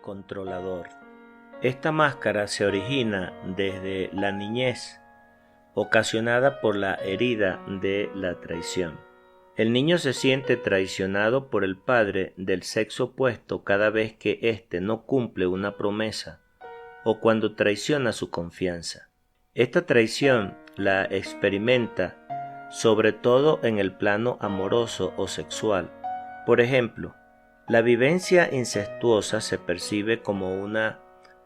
controlador. Esta máscara se origina desde la niñez, ocasionada por la herida de la traición. El niño se siente traicionado por el padre del sexo opuesto cada vez que éste no cumple una promesa o cuando traiciona su confianza. Esta traición la experimenta sobre todo en el plano amoroso o sexual. Por ejemplo, la vivencia incestuosa se percibe como una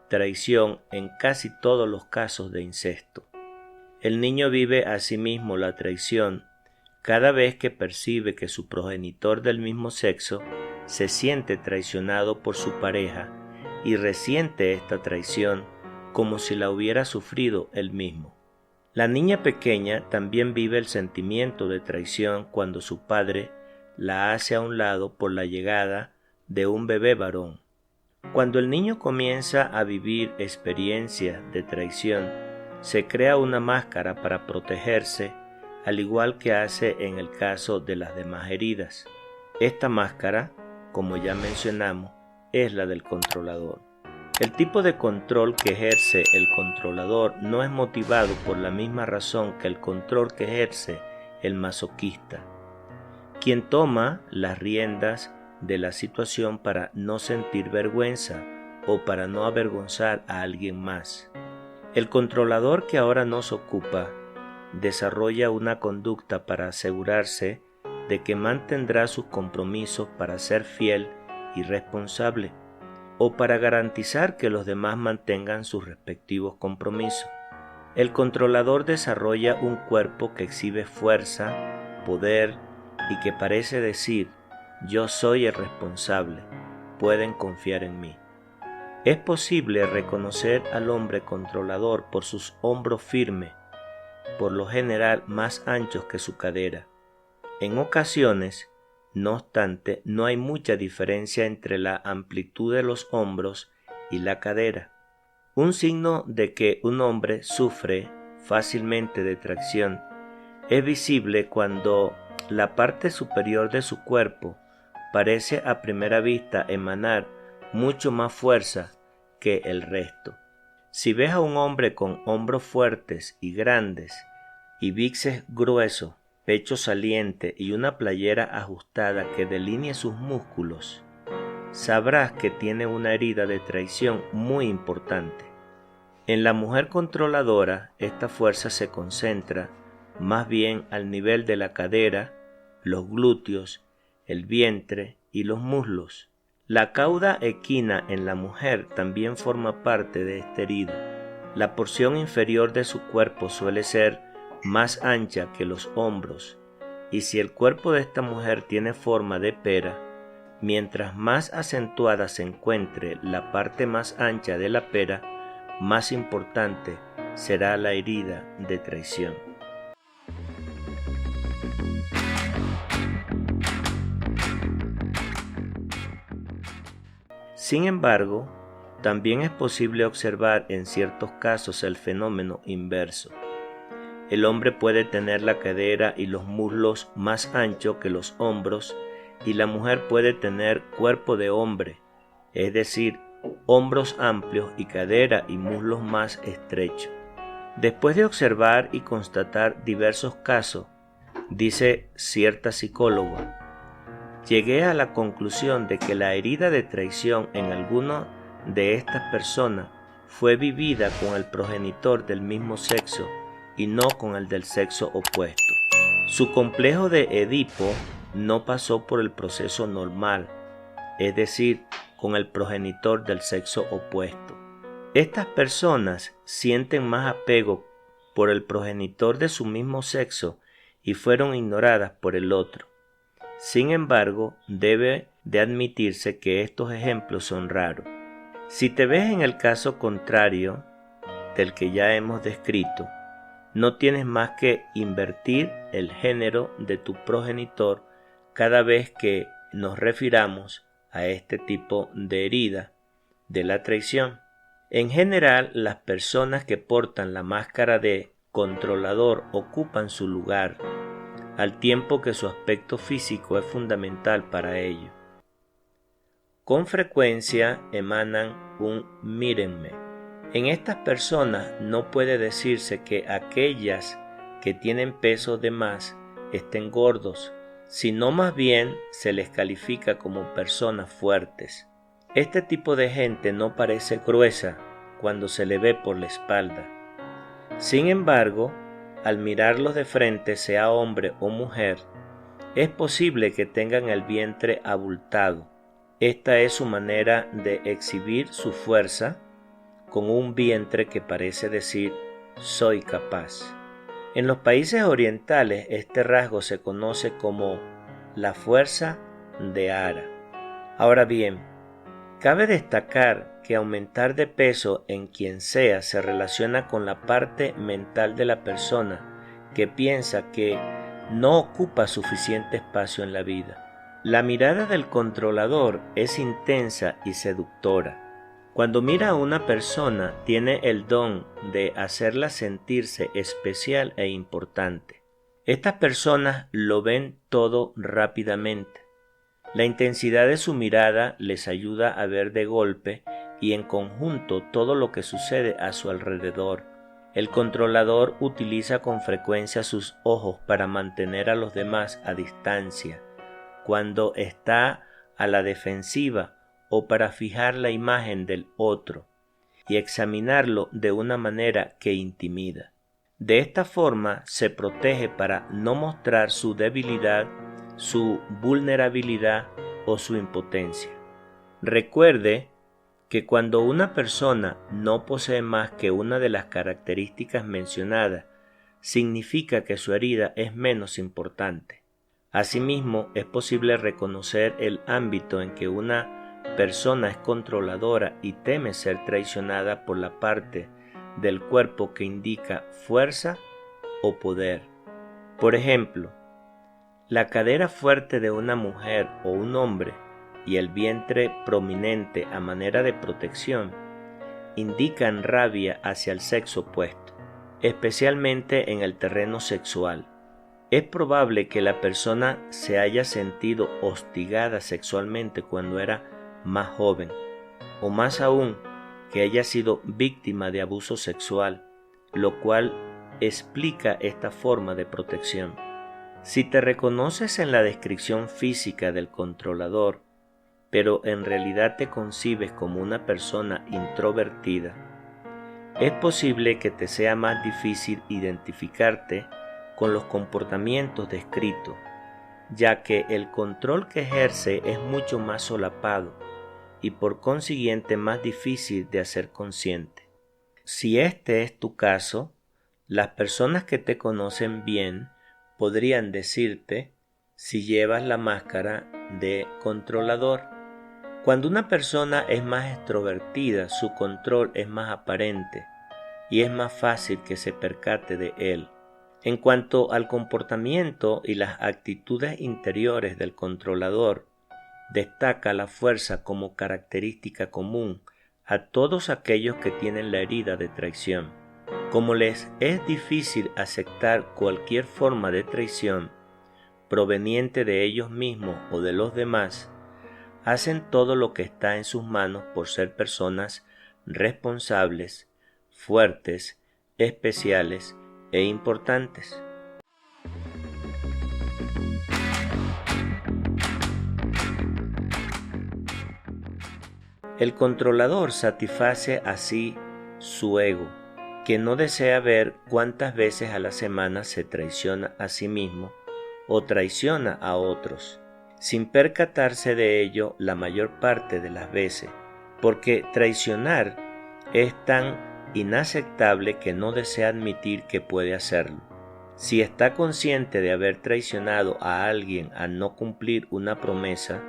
traición en casi todos los casos de incesto. El niño vive asimismo la traición cada vez que percibe que su progenitor del mismo sexo se siente traicionado por su pareja y resiente esta traición como si la hubiera sufrido él mismo. La niña pequeña también vive el sentimiento de traición cuando su padre la hace a un lado por la llegada de un bebé varón. Cuando el niño comienza a vivir experiencias de traición, se crea una máscara para protegerse, al igual que hace en el caso de las demás heridas. Esta máscara, como ya mencionamos, es la del controlador. El tipo de control que ejerce el controlador no es motivado por la misma razón que el control que ejerce el masoquista, quien toma las riendas de la situación para no sentir vergüenza o para no avergonzar a alguien más. El controlador que ahora nos ocupa desarrolla una conducta para asegurarse de que mantendrá sus compromisos para ser fiel y responsable, o para garantizar que los demás mantengan sus respectivos compromisos. El controlador desarrolla un cuerpo que exhibe fuerza, poder y que parece decir: yo soy el responsable, pueden confiar en mí. Es posible reconocer al hombre controlador por sus hombros firmes, por lo general más anchos que su cadera. En ocasiones, no obstante, no hay mucha diferencia entre la amplitud de los hombros y la cadera. Un signo de que un hombre sufre fácilmente de traición es visible cuando la parte superior de su cuerpo parece a primera vista emanar mucho más fuerza que el resto. Si ves a un hombre con hombros fuertes y grandes y bíceps gruesos, pecho saliente y una playera ajustada que delinee sus músculos, sabrás que tiene una herida de traición muy importante. En la mujer controladora, esta fuerza se concentra más bien al nivel de la cadera, los glúteos, el vientre y los muslos. La cauda equina en la mujer también forma parte de esta herida. La porción inferior de su cuerpo suele ser más ancha que los hombros, y si el cuerpo de esta mujer tiene forma de pera, mientras más acentuada se encuentre la parte más ancha de la pera, más importante será la herida de traición. Sin embargo, también es posible observar en ciertos casos el fenómeno inverso. El hombre puede tener la cadera y los muslos más anchos que los hombros, y la mujer puede tener cuerpo de hombre, es decir, hombros amplios y cadera y muslos más estrechos. Después de observar y constatar diversos casos, dice cierta psicóloga, llegué a la conclusión de que la herida de traición en alguna de estas personas fue vivida con el progenitor del mismo sexo y no con el del sexo opuesto. Su complejo de Edipo no pasó por el proceso normal, es decir, con el progenitor del sexo opuesto. Estas personas sienten más apego por el progenitor de su mismo sexo y fueron ignoradas por el otro. Sin embargo, debe de admitirse que estos ejemplos son raros. Si te ves en el caso contrario del que ya hemos descrito, no tienes más que invertir el género de tu progenitor cada vez que nos refiramos a este tipo de herida de la traición. En general, las personas que portan la máscara de controlador ocupan su lugar, al tiempo que su aspecto físico es fundamental para ello. con frecuencia emanan un mírenme. En estas personas no puede decirse que aquellas que tienen peso de más estén gordos, sino más bien se les califica como personas fuertes. Este tipo de gente no parece gruesa cuando se le ve por la espalda. Sin embargo, al mirarlos de frente, sea hombre o mujer, es posible que tengan el vientre abultado. Esta es su manera de exhibir su fuerza con un vientre que parece decir soy capaz. En los países orientales este rasgo se conoce como la fuerza de Ara. Ahora bien, cabe destacar que aumentar de peso en quien sea se relaciona con la parte mental de la persona que piensa que no ocupa suficiente espacio en la vida. La mirada del controlador es intensa y seductora. Cuando mira a una persona, tiene el don de hacerla sentirse especial e importante. Estas personas lo ven todo rápidamente. La intensidad de su mirada les ayuda a ver de golpe y en conjunto todo lo que sucede a su alrededor. El controlador utiliza con frecuencia sus ojos para mantener a los demás a distancia, cuando está a la defensiva o para fijar la imagen del otro y examinarlo de una manera que intimida. De esta forma se protege para no mostrar su debilidad, su vulnerabilidad o su impotencia. Recuerde que cuando una persona no posee más que una de las características mencionadas, significa que su herida es menos importante. Asimismo, es posible reconocer el ámbito en que una persona es controladora y teme ser traicionada por la parte del cuerpo que indica fuerza o poder. Por ejemplo, la cadera fuerte de una mujer o un hombre y el vientre prominente a manera de protección indican rabia hacia el sexo opuesto, especialmente en el terreno sexual. Es probable que la persona se haya sentido hostigada sexualmente cuando era más joven, o más aún, que haya sido víctima de abuso sexual, lo cual explica esta forma de protección. Si te reconoces en la descripción física del controlador, pero en realidad te concibes como una persona introvertida, es posible que te sea más difícil identificarte con los comportamientos descritos, ya que el control que ejerce es mucho más solapado y por consiguiente más difícil de hacer consciente. Si este es tu caso, las personas que te conocen bien podrían decirte si llevas la máscara de controlador. Cuando una persona es más extrovertida, su control es más aparente y es más fácil que se percate de él. En cuanto al comportamiento y las actitudes interiores del controlador, destaca la fuerza como característica común a todos aquellos que tienen la herida de traición. Como les es difícil aceptar cualquier forma de traición proveniente de ellos mismos o de los demás, hacen todo lo que está en sus manos por ser personas responsables, fuertes, especiales e importantes. El controlador satisface así su ego, que no desea ver cuántas veces a la semana se traiciona a sí mismo o traiciona a otros, sin percatarse de ello la mayor parte de las veces, porque traicionar es tan inaceptable que no desea admitir que puede hacerlo. Si está consciente de haber traicionado a alguien al no cumplir una promesa,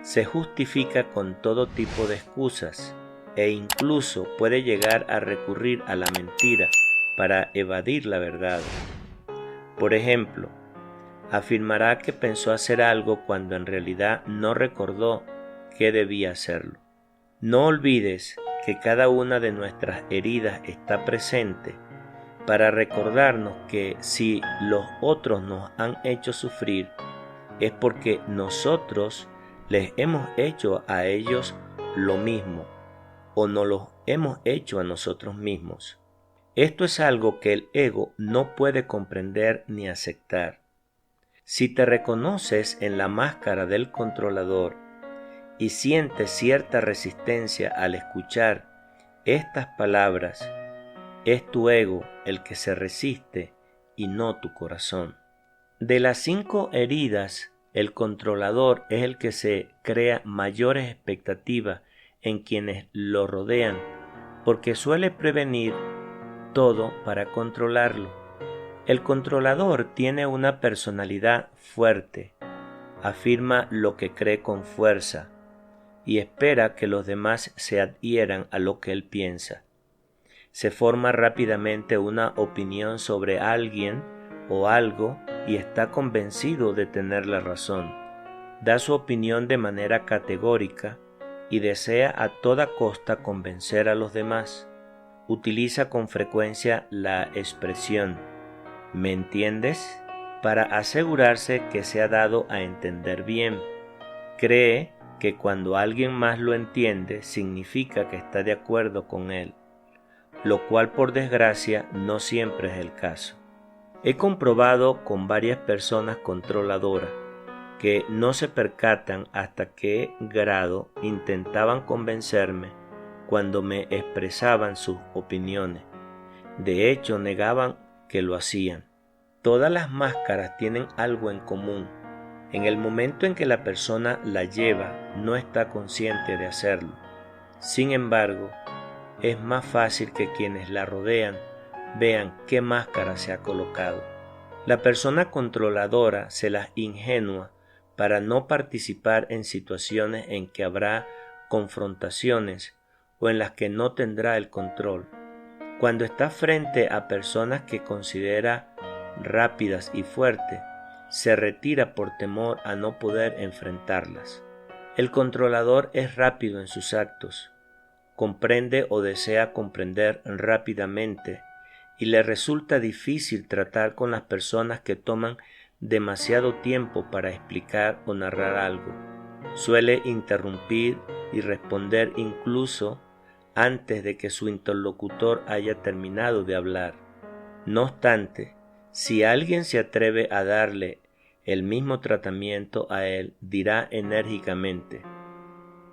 se justifica con todo tipo de excusas e incluso puede llegar a recurrir a la mentira para evadir la verdad. Por ejemplo, afirmará que pensó hacer algo cuando en realidad no recordó que debía hacerlo. No olvides que cada una de nuestras heridas está presente para recordarnos que si los otros nos han hecho sufrir es porque nosotros les hemos hecho a ellos lo mismo o no lo hemos hecho a nosotros mismos. Esto es algo que el ego no puede comprender ni aceptar. Si te reconoces en la máscara del controlador y sientes cierta resistencia al escuchar estas palabras, es tu ego el que se resiste y no tu corazón. De las 5 heridas, el controlador es el que se crea mayores expectativas en quienes lo rodean, porque suele prevenir todo para controlarlo. El controlador tiene una personalidad fuerte, afirma lo que cree con fuerza y espera que los demás se adhieran a lo que él piensa. Se forma rápidamente una opinión sobre alguien o algo y está convencido de tener la razón. Da su opinión de manera categórica y desea a toda costa convencer a los demás. Utiliza con frecuencia la expresión ¿me entiendes?, para asegurarse que se ha dado a entender bien. Cree que cuando alguien más lo entiende significa que está de acuerdo con él, lo cual por desgracia no siempre es el caso. He comprobado con varias personas controladoras que no se percatan hasta qué grado intentaban convencerme cuando me expresaban sus opiniones. De hecho, negaban que lo hacían. Todas las máscaras tienen algo en común. En el momento en que la persona la lleva, no está consciente de hacerlo. Sin embargo, es más fácil que quienes la rodean vean qué máscara se ha colocado. La persona controladora se las ingenua para no participar en situaciones en que habrá confrontaciones o en las que no tendrá el control. Cuando está frente a personas que considera rápidas y fuertes, se retira por temor a no poder enfrentarlas. El controlador es rápido en sus actos, comprende o desea comprender rápidamente y le resulta difícil tratar con las personas que toman demasiado tiempo para explicar o narrar algo. Suele interrumpir y responder incluso antes de que su interlocutor haya terminado de hablar. No obstante, si alguien se atreve a darle el mismo tratamiento a él, dirá enérgicamente: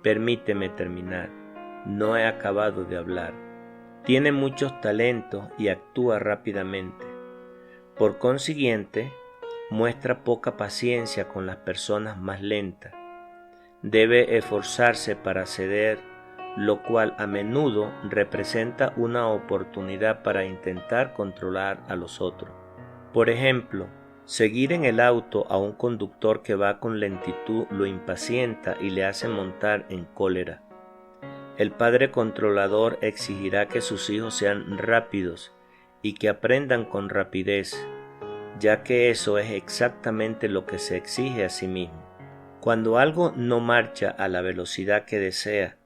«Permíteme terminar, no he acabado de hablar». Tiene muchos talentos y actúa rápidamente. Por consiguiente, muestra poca paciencia con las personas más lentas. Debe esforzarse para ceder, lo cual a menudo representa una oportunidad para intentar controlar a los otros. Por ejemplo, seguir en el auto a un conductor que va con lentitud lo impacienta y le hace montar en cólera. El padre controlador exigirá que sus hijos sean rápidos y que aprendan con rapidez, ya que eso es exactamente lo que se exige a sí mismo. Cuando algo no marcha a la velocidad que desea,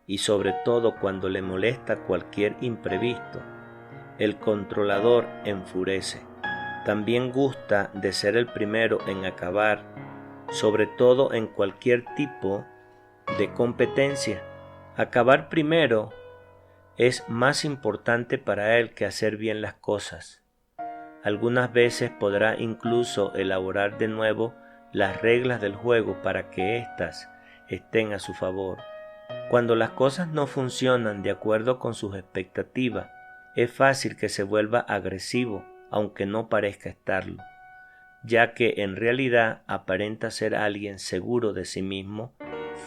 y sobre todo cuando le molesta cualquier imprevisto, el controlador enfurece. También gusta de ser el primero en acabar, sobre todo en cualquier tipo de competencia. Acabar primero es más importante para él que hacer bien las cosas. Algunas veces podrá incluso elaborar de nuevo las reglas del juego para que éstas estén a su favor. Cuando las cosas no funcionan de acuerdo con sus expectativas, es fácil que se vuelva agresivo, aunque no parezca estarlo, ya que en realidad aparenta ser alguien seguro de sí mismo,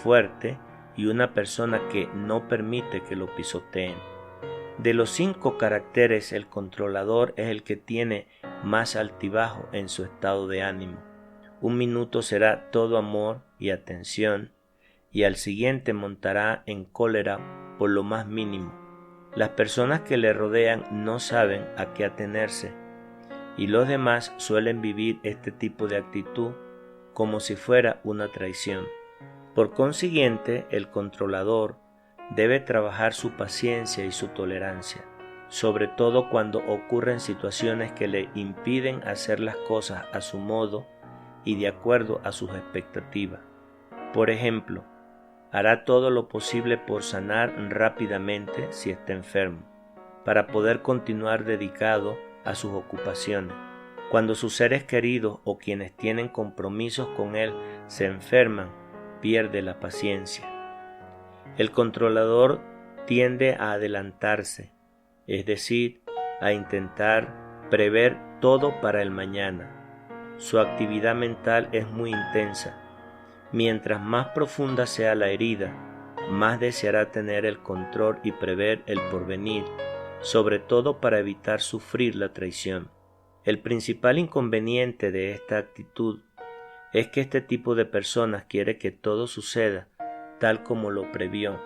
fuerte y una persona que no permite que lo pisoteen. De los 5 caracteres, el controlador es el que tiene más altibajo en su estado de ánimo. Un minuto será todo amor y atención, y al siguiente montará en cólera por lo más mínimo. Las personas que le rodean no saben a qué atenerse, y los demás suelen vivir este tipo de actitud como si fuera una traición. Por consiguiente, el controlador debe trabajar su paciencia y su tolerancia, sobre todo cuando ocurren situaciones que le impiden hacer las cosas a su modo y de acuerdo a sus expectativas. Por ejemplo, hará todo lo posible por sanar rápidamente si está enfermo, para poder continuar dedicado a sus ocupaciones. Cuando sus seres queridos o quienes tienen compromisos con él se enferman, pierde la paciencia. El controlador tiende a adelantarse, es decir, a intentar prever todo para el mañana. Su actividad mental es muy intensa. Mientras más profunda sea la herida, más deseará tener el control y prever el porvenir, sobre todo para evitar sufrir la traición. El principal inconveniente de esta actitud es que este tipo de personas quiere que todo suceda tal como lo previó,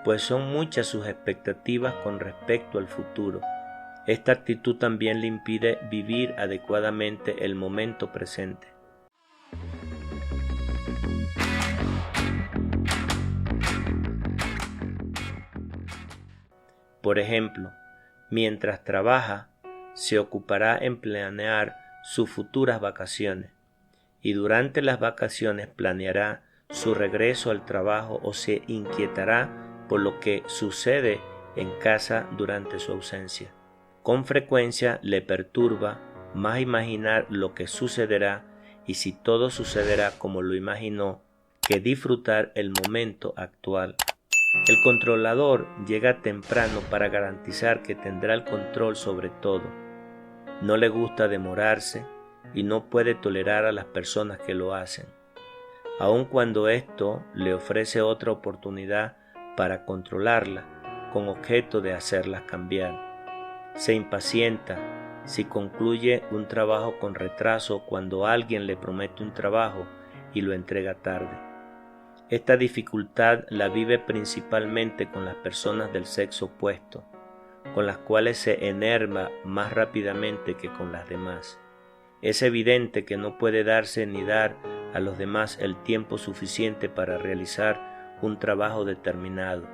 pues son muchas sus expectativas con respecto al futuro. Esta actitud también le impide vivir adecuadamente el momento presente. Por ejemplo, mientras trabaja, se ocupará en planear sus futuras vacaciones y durante las vacaciones planeará su regreso al trabajo o se inquietará por lo que sucede en casa durante su ausencia. Con frecuencia le perturba más imaginar lo que sucederá y si todo sucederá como lo imaginó que disfrutar el momento actual. El controlador llega temprano para garantizar que tendrá el control sobre todo. No le gusta demorarse y no puede tolerar a las personas que lo hacen, aun cuando esto le ofrece otra oportunidad para controlarla con objeto de hacerlas cambiar. Se impacienta si concluye un trabajo con retraso cuando alguien le promete un trabajo y lo entrega tarde. Esta dificultad la vive principalmente con las personas del sexo opuesto, con las cuales se enerva más rápidamente que con las demás. Es evidente que no puede darse ni dar a los demás el tiempo suficiente para realizar un trabajo determinado.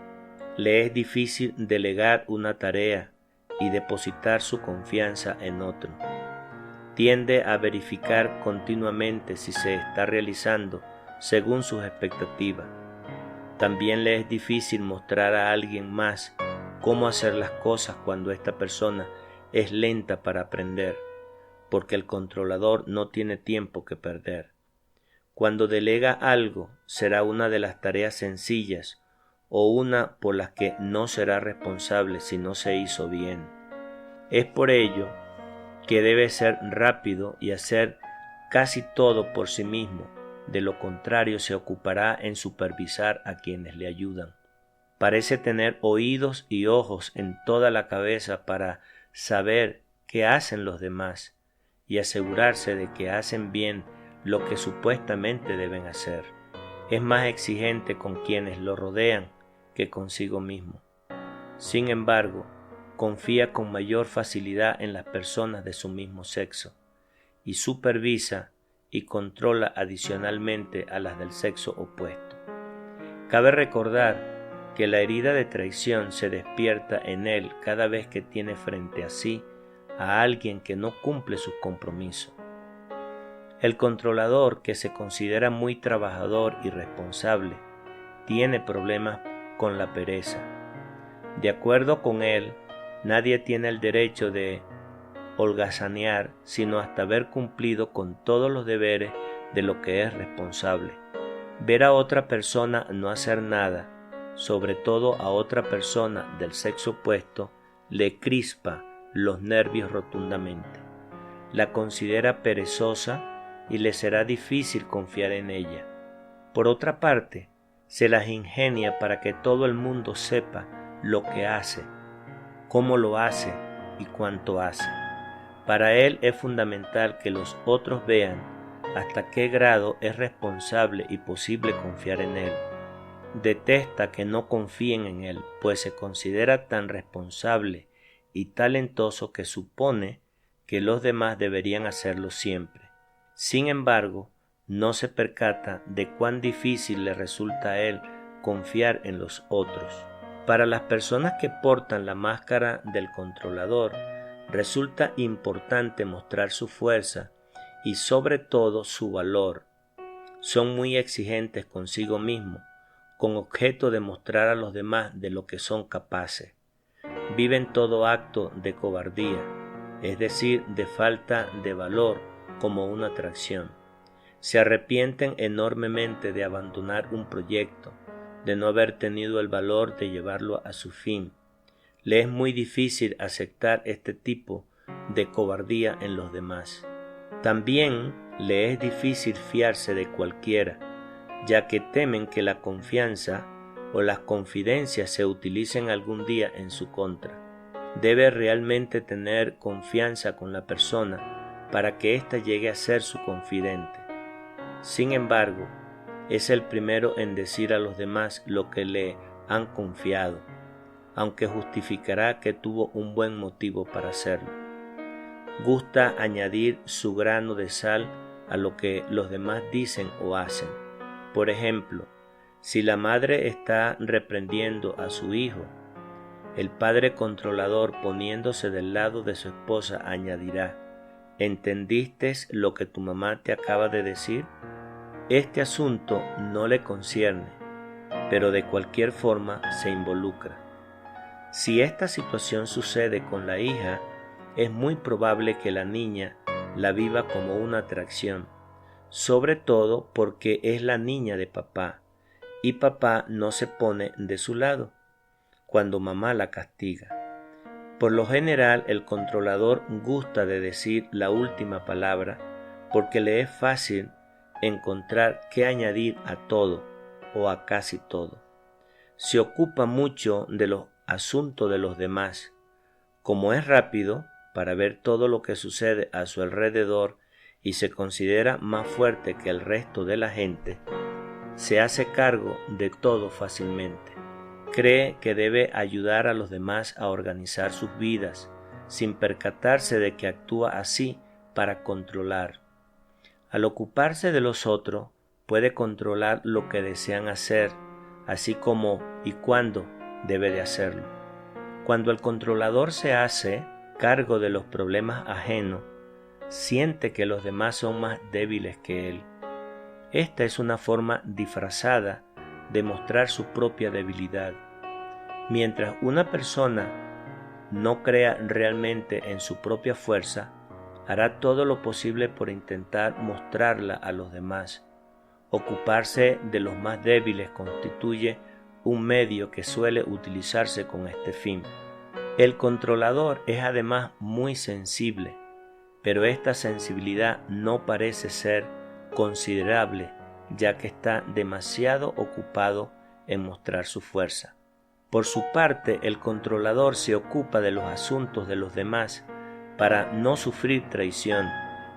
Le es difícil delegar una tarea y depositar su confianza en otro. Tiende a verificar continuamente si se está realizando según sus expectativas. También le es difícil mostrar a alguien más cómo hacer las cosas cuando esta persona es lenta para aprender, porque el controlador no tiene tiempo que perder. Cuando delega algo, será una de las tareas sencillas o una por las que no será responsable si no se hizo bien. Es por ello que debe ser rápido y hacer casi todo por sí mismo. De lo contrario, se ocupará en supervisar a quienes le ayudan. Parece tener oídos y ojos en toda la cabeza para saber qué hacen los demás y asegurarse de que hacen bien lo que supuestamente deben hacer. Es más exigente con quienes lo rodean que consigo mismo. Sin embargo, confía con mayor facilidad en las personas de su mismo sexo y supervisa y controla adicionalmente a las del sexo opuesto. Cabe recordar que la herida de traición se despierta en él cada vez que tiene frente a sí a alguien que no cumple sus compromisos. El controlador, que se considera muy trabajador y responsable, tiene problemas con la pereza. De acuerdo con él, nadie tiene el derecho de holgazanear sino hasta haber cumplido con todos los deberes de lo que es responsable. Ver a otra persona no hacer nada, sobre todo a otra persona del sexo opuesto, le crispa los nervios rotundamente. La considera perezosa y le será difícil confiar en ella. Por otra parte, se las ingenia para que todo el mundo sepa lo que hace, cómo lo hace y cuánto hace. Para él es fundamental que los otros vean hasta qué grado es responsable y posible confiar en él. Detesta que no confíen en él, pues se considera tan responsable y talentoso que supone que los demás deberían hacerlo siempre. Sin embargo, no se percata de cuán difícil le resulta a él confiar en los otros. Para las personas que portan la máscara del controlador, resulta importante mostrar su fuerza y sobre todo su valor. Son muy exigentes consigo mismos, con objeto de mostrar a los demás de lo que son capaces. Viven todo acto de cobardía, es decir, de falta de valor, como una atracción. Se arrepienten enormemente de abandonar un proyecto, de no haber tenido el valor de llevarlo a su fin. Le es muy difícil aceptar este tipo de cobardía en los demás. También le es difícil fiarse de cualquiera, ya que temen que la confianza o las confidencias se utilicen algún día en su contra. Debe realmente tener confianza con la persona para que ésta llegue a ser su confidente. Sin embargo, es el primero en decir a los demás lo que le han confiado, aunque justificará que tuvo un buen motivo para hacerlo. Gusta añadir su grano de sal a lo que los demás dicen o hacen. Por ejemplo, si la madre está reprendiendo a su hijo, el padre controlador, poniéndose del lado de su esposa, añadirá: ¿entendiste lo que tu mamá te acaba de decir? Este asunto no le concierne, pero de cualquier forma se involucra. Si esta situación sucede con la hija, es muy probable que la niña la viva como una atracción, sobre todo porque es la niña de papá, y papá no se pone de su lado cuando mamá la castiga. Por lo general, el controlador gusta de decir la última palabra porque le es fácil encontrar qué añadir a todo o a casi todo. Se ocupa mucho de los asuntos de los demás. Como es rápido para ver todo lo que sucede a su alrededor y se considera más fuerte que el resto de la gente, se hace cargo de todo fácilmente. Cree que debe ayudar a los demás a organizar sus vidas, sin percatarse de que actúa así para controlar. Al ocuparse de los otros, puede controlar lo que desean hacer, así como y cuándo debe de hacerlo. Cuando el controlador se hace cargo de los problemas ajenos, siente que los demás son más débiles que él. Esta es una forma disfrazada de mostrar su propia debilidad. Mientras una persona no crea realmente en su propia fuerza, hará todo lo posible por intentar mostrarla a los demás. Ocuparse de los más débiles constituye un medio que suele utilizarse con este fin. El controlador es además muy sensible, pero esta sensibilidad no parece ser considerable, ya que está demasiado ocupado en mostrar su fuerza. Por su parte, el controlador se ocupa de los asuntos de los demás para no sufrir traición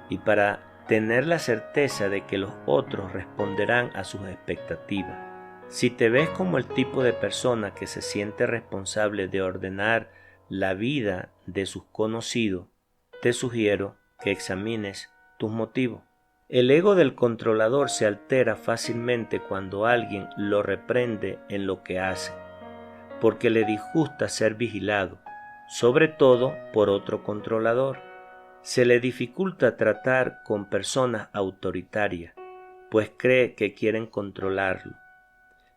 y para tener la certeza de que los otros responderán a sus expectativas. Si te ves como el tipo de persona que se siente responsable de ordenar la vida de sus conocidos, te sugiero que examines tus motivos. El ego del controlador se altera fácilmente cuando alguien lo reprende en lo que hace, porque le disgusta ser vigilado, sobre todo por otro controlador. Se le dificulta tratar con personas autoritarias, pues cree que quieren controlarlo.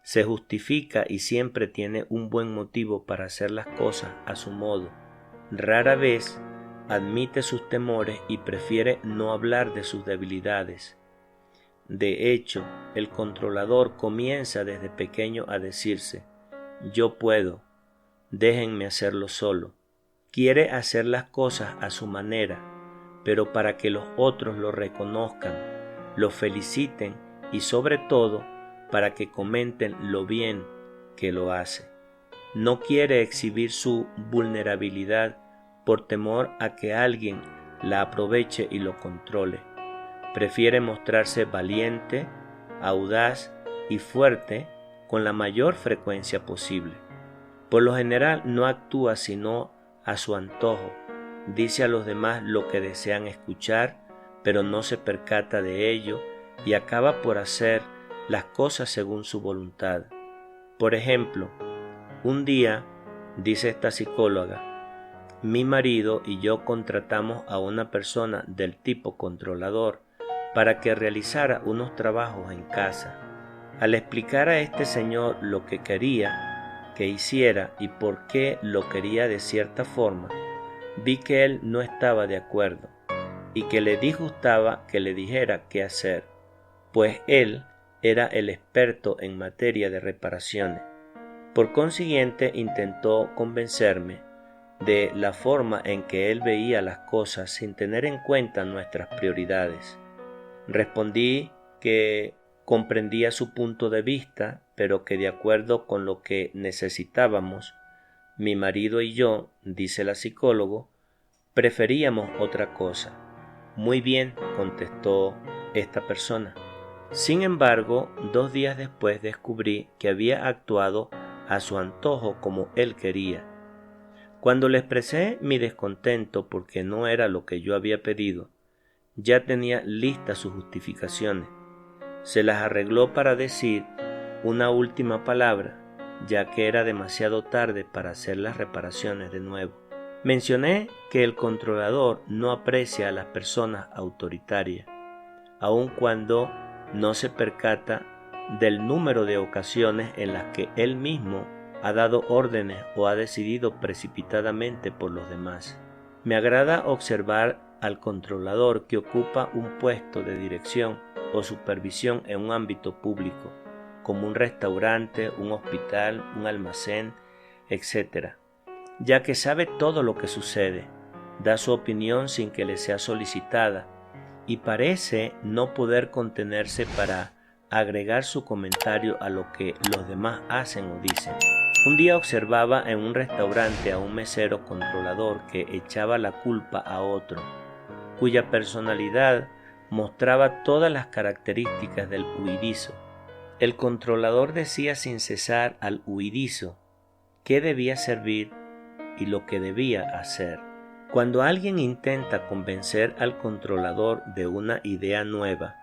Se justifica y siempre tiene un buen motivo para hacer las cosas a su modo. Rara vez admite sus temores y prefiere no hablar de sus debilidades. De hecho, el controlador comienza desde pequeño a decirse: yo puedo, déjenme hacerlo solo. Quiere hacer las cosas a su manera, pero para que los otros lo reconozcan, lo feliciten y sobre todo para que comenten lo bien que lo hace. No quiere exhibir su vulnerabilidad por temor a que alguien la aproveche y lo controle. Prefiere mostrarse valiente, audaz y fuerte con la mayor frecuencia posible. Por lo general no actúa sino a su antojo, dice a los demás lo que desean escuchar, pero no se percata de ello y acaba por hacer las cosas según su voluntad. Por ejemplo, un día, dice esta psicóloga, mi marido y yo contratamos a una persona del tipo controlador para que realizara unos trabajos en casa. Al explicar a este señor lo que quería que hiciera y por qué lo quería de cierta forma, vi que él no estaba de acuerdo y que le disgustaba que le dijera qué hacer, pues él era el experto en materia de reparaciones. Por consiguiente, intentó convencerme de la forma en que él veía las cosas sin tener en cuenta nuestras prioridades. Respondí que comprendía su punto de vista, pero que de acuerdo con lo que necesitábamos, mi marido y yo, dice la psicóloga, preferíamos otra cosa. Muy bien, contestó esta persona. Sin embargo, 2 días después descubrí que había actuado a su antojo como él quería. Cuando le expresé mi descontento porque no era lo que yo había pedido, ya tenía listas sus justificaciones. Se las arregló para decir una última palabra, ya que era demasiado tarde para hacer las reparaciones de nuevo. Mencioné que el controlador no aprecia a las personas autoritarias, aun cuando no se percata del número de ocasiones en las que él mismo ha dado órdenes o ha decidido precipitadamente por los demás. Me agrada observar al controlador que ocupa un puesto de dirección o supervisión en un ámbito público, como un restaurante, un hospital, un almacén, etc., ya que sabe todo lo que sucede, da su opinión sin que le sea solicitada y parece no poder contenerse para agregar su comentario a lo que los demás hacen o dicen. Un día observaba en un restaurante a un mesero controlador que echaba la culpa a otro, cuya personalidad mostraba todas las características del huidizo. El controlador decía sin cesar al huidizo qué debía servir y lo que debía hacer. Cuando alguien intenta convencer al controlador de una idea nueva,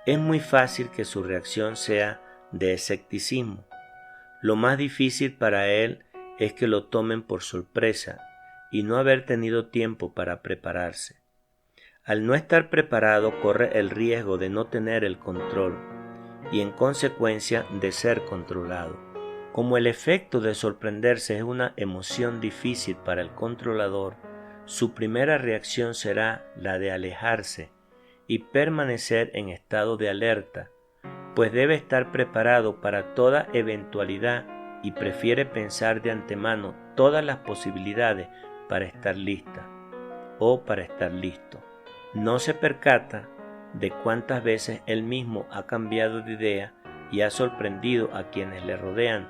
es muy fácil que su reacción sea de escepticismo. Lo más difícil para él es que lo tomen por sorpresa y no haber tenido tiempo para prepararse. Al no estar preparado corre el riesgo de no tener el control y en consecuencia de ser controlado. Como el efecto de sorprenderse es una emoción difícil para el controlador, su primera reacción será la de alejarse y permanecer en estado de alerta, pues debe estar preparado para toda eventualidad y prefiere pensar de antemano todas las posibilidades para estar lista o para estar listo. No se percata de cuántas veces él mismo ha cambiado de idea y ha sorprendido a quienes le rodean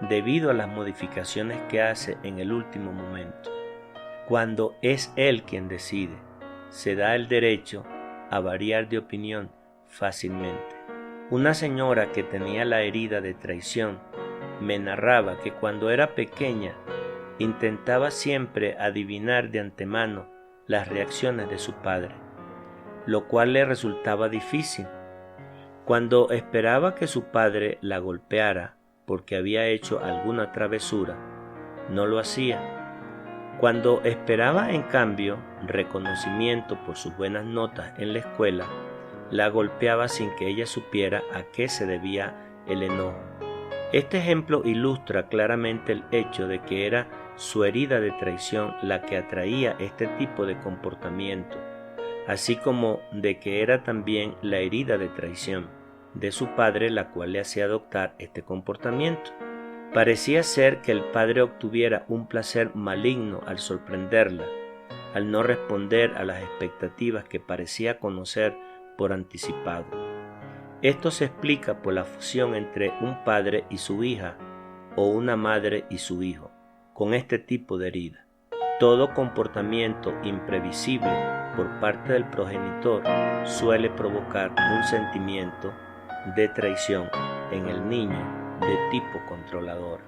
debido a las modificaciones que hace en el último momento. Cuando es él quien decide, se da el derecho a variar de opinión fácilmente. Una señora que tenía la herida de traición me narraba que cuando era pequeña intentaba siempre adivinar de antemano las reacciones de su padre, lo cual le resultaba difícil. Cuando esperaba que su padre la golpeara porque había hecho alguna travesura, no lo hacía. Cuando esperaba, en cambio, reconocimiento por sus buenas notas en la escuela, la golpeaba sin que ella supiera a qué se debía el enojo. Este ejemplo ilustra claramente el hecho de que era su herida de traición la que atraía este tipo de comportamiento, así como de que era también la herida de traición de su padre la cual le hacía adoptar este comportamiento. Parecía ser que el padre obtuviera un placer maligno al sorprenderla, al no responder a las expectativas que parecía conocer por anticipado. Esto se explica por la fusión entre un padre y su hija o una madre y su hijo, con este tipo de herida. Todo comportamiento imprevisible por parte del progenitor suele provocar un sentimiento de traición en el niño de tipo controlador.